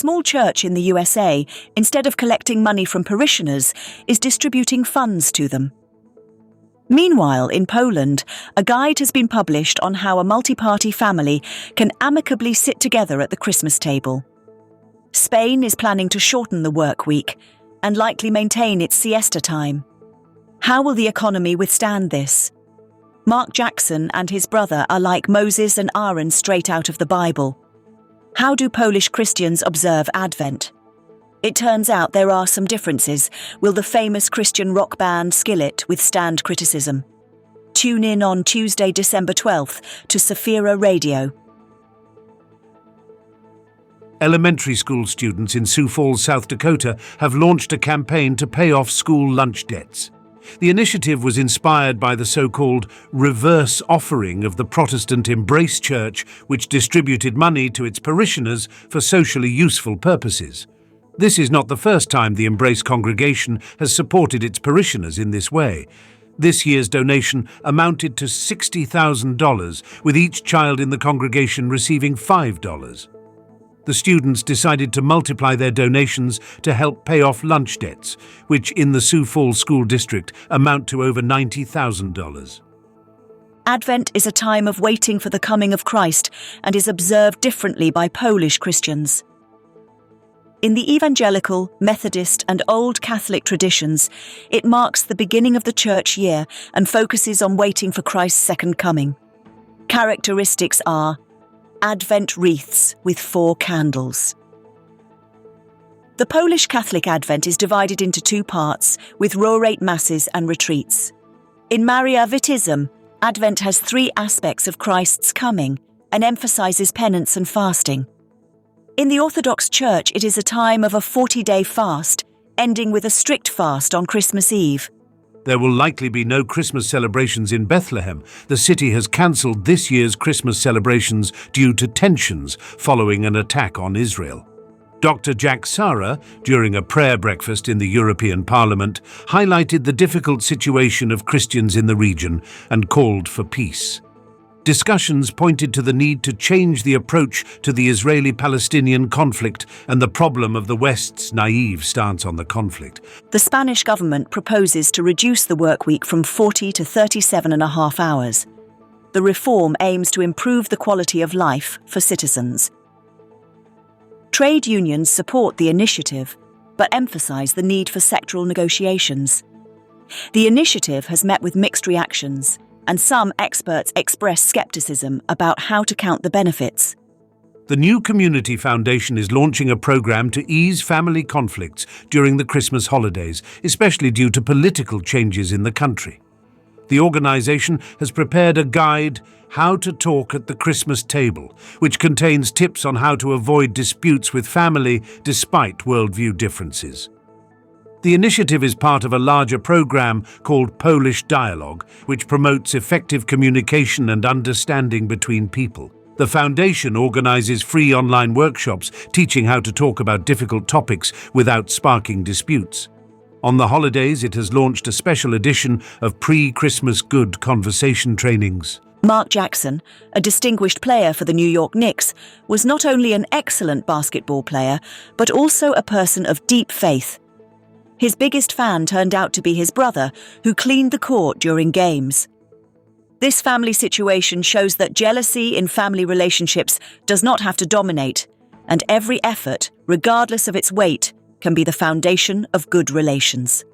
small church in the USA, instead of collecting money from parishioners, is distributing funds to them. Meanwhile, in Poland, a guide has been published on how a multi-party family can amicably sit together at the Christmas table. Spain is planning to shorten the work week and likely maintain its siesta time. How will the economy withstand this? Mark Jackson and his brother are like Moses and Aaron straight out of the Bible. How do Polish Christians observe Advent? It turns out there are some differences. Will the famous Christian rock band Skillet withstand criticism? Tune in on Tuesday, December 12th to Safira Radio. Elementary school students in Sioux Falls, South Dakota have launched a campaign to pay off school lunch debts. The initiative was inspired by the so-called reverse offering of the Protestant Embrace Church, which distributed money to its parishioners for socially useful purposes. This is not the first time the Embrace congregation has supported its parishioners in this way. This year's donation amounted to $60,000, with each child in the congregation receiving $5. The students decided to multiply their donations to help pay off lunch debts, which in the Sioux Falls School District amount to over $90,000. Advent is a time of waiting for the coming of Christ and is observed differently by Polish Christians. In the evangelical, Methodist and Old Catholic traditions, it marks the beginning of the church year and focuses on waiting for Christ's second coming. Characteristics are Advent wreaths with 4 candles. The Polish Catholic Advent is divided into 2 parts, with rorate masses and retreats. In Mariavitism, Advent has 3 aspects of Christ's coming and emphasizes penance and fasting. In the Orthodox Church, it is a time of a 40-day fast, ending with a strict fast on Christmas Eve. There will likely be no Christmas celebrations in Bethlehem. The city has cancelled this year's Christmas celebrations due to tensions following an attack on Israel. Dr. Jack Sara, during a prayer breakfast in the European Parliament, highlighted the difficult situation of Christians in the region and called for peace. Discussions pointed to the need to change the approach to the Israeli-Palestinian conflict and the problem of the West's naive stance on the conflict. The Spanish government proposes to reduce the work week from 40 to 37.5 hours. The reform aims to improve the quality of life for citizens. Trade unions support the initiative, but emphasize the need for sectoral negotiations. The initiative has met with mixed reactions, and some experts express skepticism about how to count the benefits. The New Community Foundation is launching a program to ease family conflicts during the Christmas holidays, especially due to political changes in the country. The organization has prepared a guide, How to Talk at the Christmas Table, which contains tips on how to avoid disputes with family despite worldview differences. The initiative is part of a larger program called Polish Dialogue, which promotes effective communication and understanding between people. The foundation organizes free online workshops teaching how to talk about difficult topics without sparking disputes. On the holidays, it has launched a special edition of pre-Christmas good conversation trainings. Mark Jackson, a distinguished player for the New York Knicks, was not only an excellent basketball player, but also a person of deep faith. His biggest fan turned out to be his brother, who cleaned the court during games. This family situation shows that jealousy in family relationships does not have to dominate, and every effort, regardless of its weight, can be the foundation of good relations.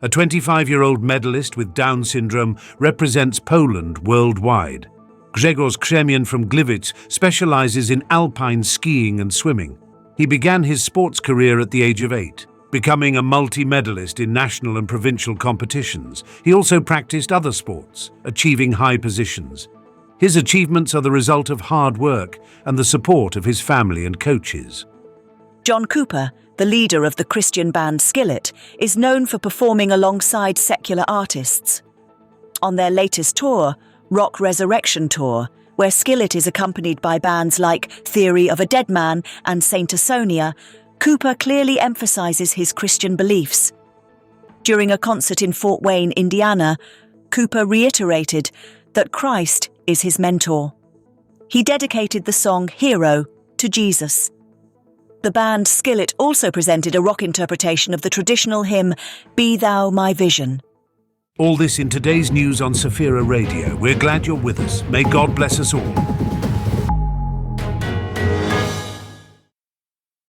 A 25-year-old medalist with Down syndrome represents Poland worldwide. Grzegorz Krzemian from Gliwice specializes in alpine skiing and swimming. He began his sports career at the age of 8. Becoming a multi-medalist in national and provincial competitions. He also practiced other sports, achieving high positions. His achievements are the result of hard work and the support of his family and coaches. John Cooper, the leader of the Christian band Skillet, is known for performing alongside secular artists. On their latest tour, Rock Resurrection Tour, where Skillet is accompanied by bands like Theory of a Dead Man and Saint Asonia, Cooper clearly emphasizes his Christian beliefs. During a concert in Fort Wayne, Indiana, Cooper reiterated that Christ is his mentor. He dedicated the song Hero to Jesus. The band Skillet also presented a rock interpretation of the traditional hymn, Be Thou My Vision. All this in today's news on Safira Radio. We're glad you're with us. May God bless us all.